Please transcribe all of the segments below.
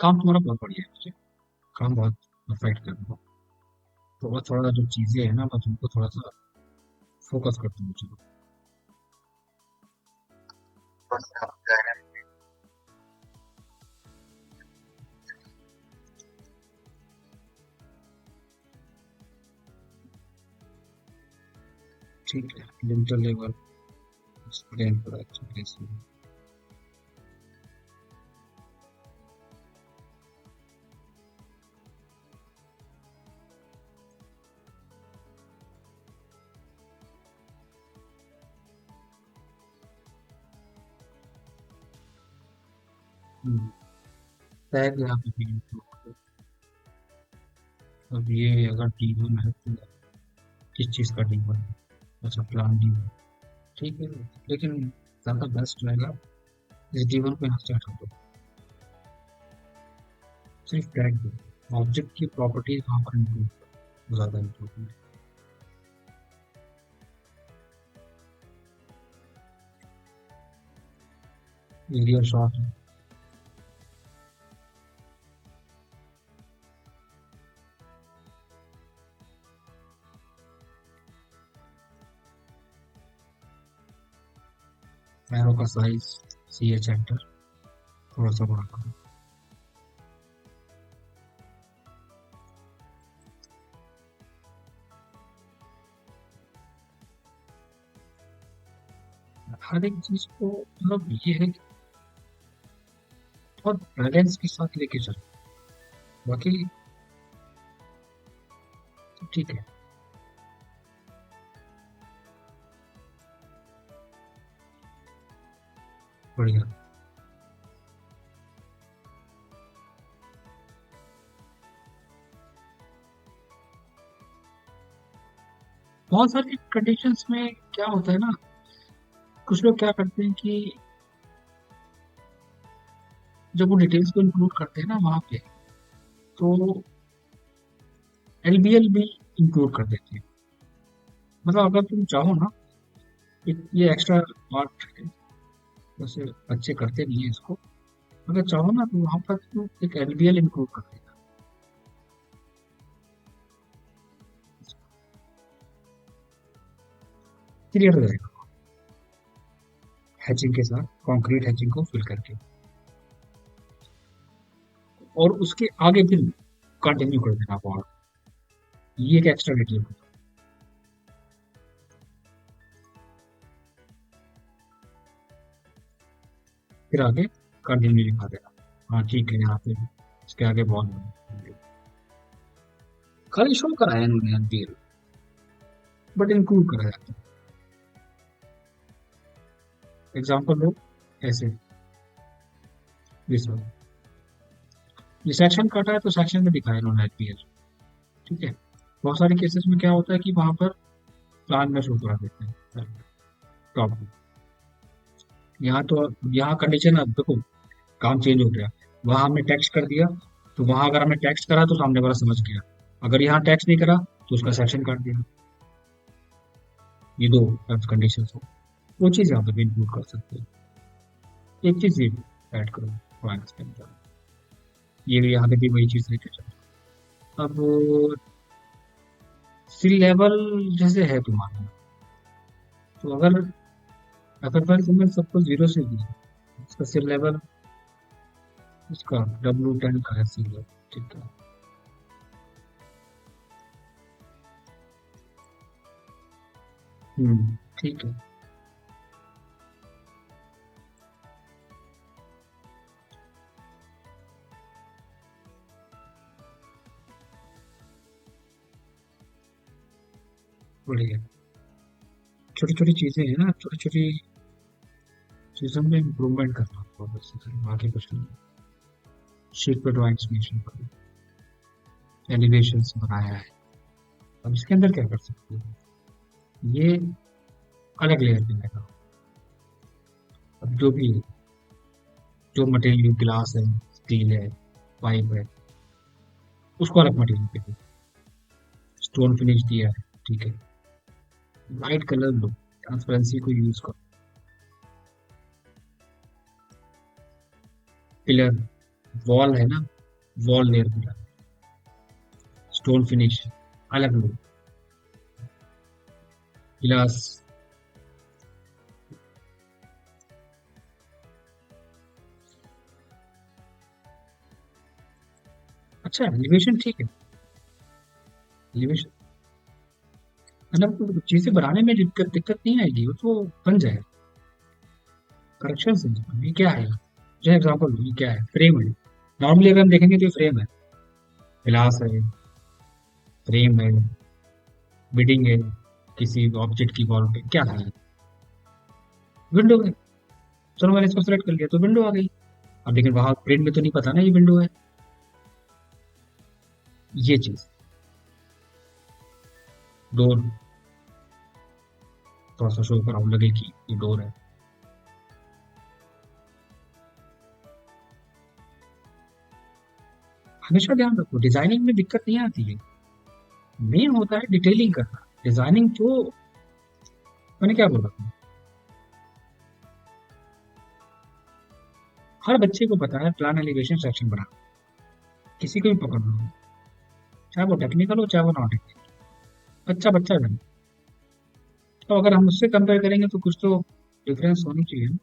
काम तुम्हारा बहुत बढ़िया है मुझे, काम बहुत परफेक्ट कर रहा हूँ। थोड़ा थोड़ा जो चीजें है ना, बस उनको थोड़ा सा फोकस करते हैं चलो। ठीक है, डिजिटल लेवल एक्सप्लेन करा अच्छा कैसे। टैग यहाँ पे भी include करो। अब ये अगर D1 है तो किस चीज़ का D1 है? अच्छा, प्लान D1। ठीक है, लेकिन ज़्यादा बेस्ट रहेगा इस D1 को यहाँ से हटा दो, सिर्फ टैग दो। ऑब्जेक्ट की प्रॉपर्टीज वहाँ पर इंक्लूड करो, ज़्यादा इंपॉर्टेंट है। एरिया शॉर्ट है। एरो का साइज CH एंटर थोड़ा सा बड़ा करो। हर एक चीज़ को मतलब ये है कि बहुत बैलेंस के साथ लेके चलो, बाकी तो ठीक है, बढ़िया। बहुत सारी कंडीशंस में क्या होता है ना, कुछ लोग क्या करते हैं कि जब वो डिटेल्स को इंक्लूड करते हैं ना वहाँ पे, तो LBL भी इंक्लूड कर देते हैं। मतलब अगर तुम चाहो ना, ये एक्स्ट्रा पार्ट है, वैसे बच्चे करते नहीं है इसको। अगर चाहो ना तो वहाँ पर तुम एक LBL इंक्लूड कर देना, क्लियर हो जाएगा। हैचिंग के साथ कंक्रीट हैचिंग को फिल करके, और उसके आगे फिर कंटिन्यू कर देना बॉर्ड। ये एक एक्स्ट्रा डिटेल होता है। फिर आगे कंटिन्यू लिखा देना। हाँ ठीक है, यहाँ पे इसके आगे बॉर्ड खाली शो कराया इन्होंने LBL, बट इंक्लूड कराया। एग्जाम्पल लो ऐसे, दिस वन, ये सेक्शन कटा है तो सेक्शन में दिखाया इन्होंने LBL। ठीक है, बहुत सारे केसेस में क्या होता है कि वहां पर प्लान में शो करा देते हैं टॉप। यहाँ तो यहाँ कंडीशन अब देखो, काम चेंज हो गया। वहां हमने टेक्स्ट कर दिया, तो वहां अगर हमने टेक्स्ट करा तो सामने वाला समझ गया। अगर यहाँ टेक्स्ट नहीं करा तो उसका सेक्शन काट दिया। ये दो कंडीशन हो, वो चीज यहाँ पे भी इंक्लूड कर सकते हैं। एक चीज ये ऐड करो पॉइंट्स के अंदर, ये भी यहाँ पे भी वही चीज लेके चलो। अब सी लेवल जैसे है तुम्हारा, तो अगर FFL तुमने सबको 0 से दिया, इसका सी लेवल, इसका W10 का है सी लेवल। ठीक है। ठीक है, बढ़िया। छोटी छोटी चीजें हैं ना, छोटी छोटी चीजों में इम्प्रूवमेंट करना होगा, बस आगे कुछ नहीं। शीट पे ड्राइंग्स मेंशन करो, एलिवेशंस बनाया है। अब इसके अंदर क्या कर सकते हो, ये अलग लेयर पे लगा। अब जो भी है, जो मटेरियल ग्लास है, स्टील है, पाइप है, उसको अलग मटेरियल पे दो। स्टोन फिनिश दिया है, ठीक है, लाइट कलर लो, ट्रांसपेरेंसी को यूज करो। पिलर, वॉल है ना, वॉल लेयर पूरा, स्टोन फिनिश अलग लो, गिलास। अच्छा एलिवेशन ठीक है, एलिवेशन मतलब चीजें बनाने में दिक्कत दिक्कत नहीं आएगी, वो तो बन जाएगा। करेक्शन से ये क्या है, जो एग्जाम्पल ये क्या है, फ्रेम है। नॉर्मली अगर हम देखेंगे तो फ्रेम है, गिलास है, फ्रेम है, बिडिंग है, किसी ऑब्जेक्ट की वॉल पे क्या है, विंडो है। चलो मैंने इसको सेलेक्ट कर लिया तो विंडो आ गई। अब लेकिन वहां प्रिंट में तो नहीं पता ना ये विंडो है। ये चीज, डोर, थोड़ा सा शो कराऊं लगे कि ये डोर है। हमेशा ध्यान रखो डिजाइनिंग में दिक्कत नहीं आती है, मेन होता है डिटेलिंग करना। डिजाइनिंग तो मैंने क्या बोला था, हर बच्चे को पता है प्लान एलिवेशन सेक्शन बना, किसी को भी पकड़ लो, चाहे वो टेक्निकल हो चाहे वो नॉन टेक्निकल, बच्चा बच्चा है। तो अगर हम उससे कंपेयर करेंगे तो कुछ तो डिफरेंस होनी चाहिए।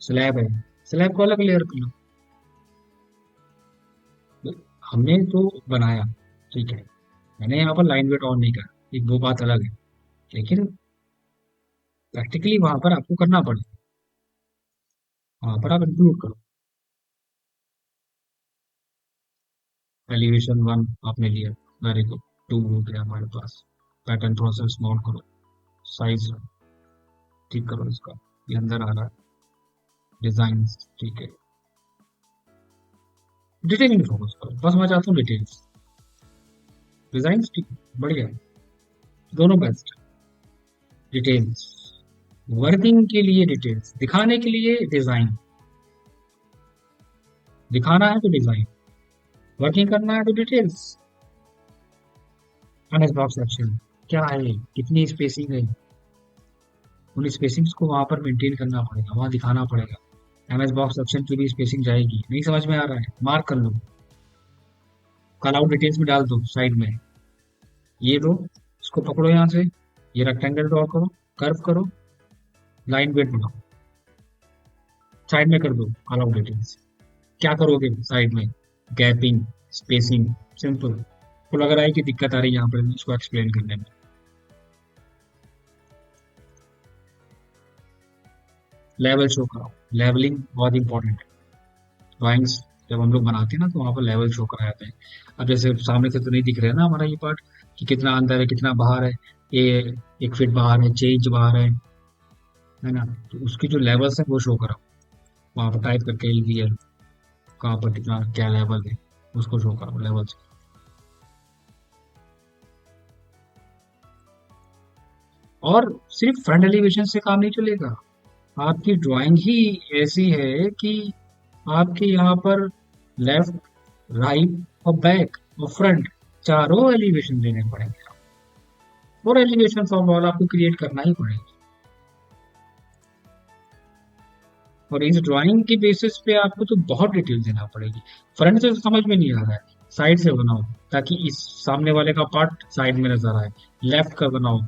स्लैब है, स्लैब को अलग लेयर कर लो, हमने तो बनाया, ठीक है, मैंने यहाँ पर लाइन वेट ऑन नहीं करा, एक वो बात अलग है, लेकिन प्रैक्टिकली वहां पर आपको करना पड़ेगा, वहां पर आप इंक्लूड करो। एलिवेशन वन आपने लिया, वेरी गुड, टू हो गया हमारे पास। पैटर्न थोड़ा सा स्मॉल करो, साइज ठीक करो इसका, ये अंदर आ रहा है, डिजाइन ठीक है, डिटेलिंग फोकस करो, बस मैं चाहता हूँ डिटेल्स, डिजाइन ठीक है, बढ़िया है, दोनों बेस्ट। डिटेल्स, वर्किंग के लिए डिटेल्स, दिखाने के लिए डिजाइन, दिखाना है तो डिजाइन, वर्किंग करना है तो डिटेल्स। अनेक्स बॉक्स सेक्शन क्या है, कितनी स्पेसिंग है, उन स्पेसिंग्स को वहां पर मेंटेन करना पड़ेगा, वहां दिखाना पड़ेगा। एमएस बॉक्स सेक्शन की भी स्पेसिंग जाएगी, नहीं समझ में आ रहा है मार्क कर लो, कॉल आउट डिटेल्स में डाल दो साइड में, ये लो, इसको पकड़ो यहाँ से, ये रेक्टेंगल ड्रॉ करो, कर्व करो, लाइन वेट बनाओ, साइड में कर दो कॉल आउट डिटेल्स। क्या करोगे साइड में, गैपिंग, स्पेसिंग, सिंपल। तो लग रहा है कि दिक्कत आ रही है यहाँ पर इसको एक्सप्लेन करने में। लेवल शो कराओ, लेवलिंग बहुत इंपॉर्टेंट है। ड्राइंग्स जब हम लोग बनाते हैं ना तो वहाँ पर लेवल शो कराए जाते हैं। अब जैसे सामने से तो नहीं दिख रहा है ना हमारा ये पार्ट, कि कितना अंदर है कितना बाहर है, ये 1 फीट बाहर है, 6 इंच बाहर है ना, तो उसकी जो लेवल्स है वो शो कराओ, वहाँ पर टाइप करके एलवीएल, कहाँ पर कितना क्या लेवल है, उसको शो कराओ लेवल्स। और सिर्फ फ्रंट एलिवेशन से काम नहीं चलेगा, आपकी ड्राइंग ही ऐसी है कि आपके यहाँ पर लेफ्ट, राइट और बैक और फ्रंट चारों एलिवेशन देने पड़ेंगे, और एलिवेशन फॉर वॉल आपको क्रिएट करना ही पड़ेगा। और इस ड्राइंग की बेसिस पे आपको तो बहुत डिटेल देना पड़ेगी। फ्रंट से तो समझ में नहीं आ रहा है, साइड से बनाओ, ताकि इस सामने वाले का पार्ट साइड में नजर आए, लेफ्ट का बनाओ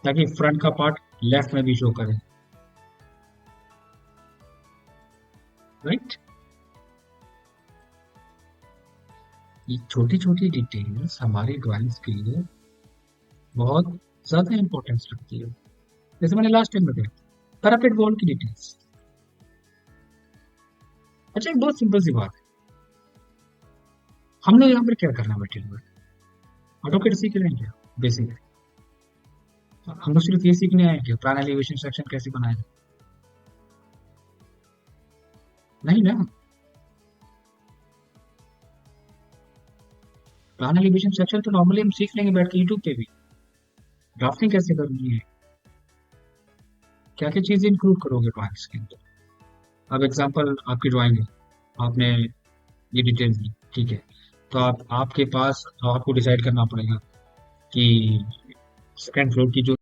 ताकि फ्रंट का पार्ट लेफ्ट में भी शो करे, राइट। ये छोटी छोटी डिटेल्स हमारी ड्राइंग्स के लिए बहुत ज्यादा इंपॉर्टेंस रखती है। जैसे मैंने लास्ट टाइम बताया, पैरापेट वॉल की डिटेल्स। अच्छा एक बहुत सिंपल सी बात है, हम लोग यहाँ पर क्या करना बैठे हुए, ऑटोकेट सीख रहे हैं क्या, बेसिक, हम लोग सिर्फ ये सीखने आए क्या प्लान एलिवेशन सेक्शन कैसे बनाए, नहीं ना। प्लान एलिवेशन सेक्शन तो नॉर्मली हम सीख लेंगे बैठ के यूट्यूब पे भी, ड्राफ्टिंग कैसे करनी है, क्या क्या चीजें इंक्लूड करोगे ड्राइंग्स के अंदर। अब एग्जांपल आपकी ड्राइंग है, आपने ये डिटेल्स दी, ठीक है, तो आप आपके पास आपको डिसाइड करना पड़ेगा कि सेकंड फ्लोर की जो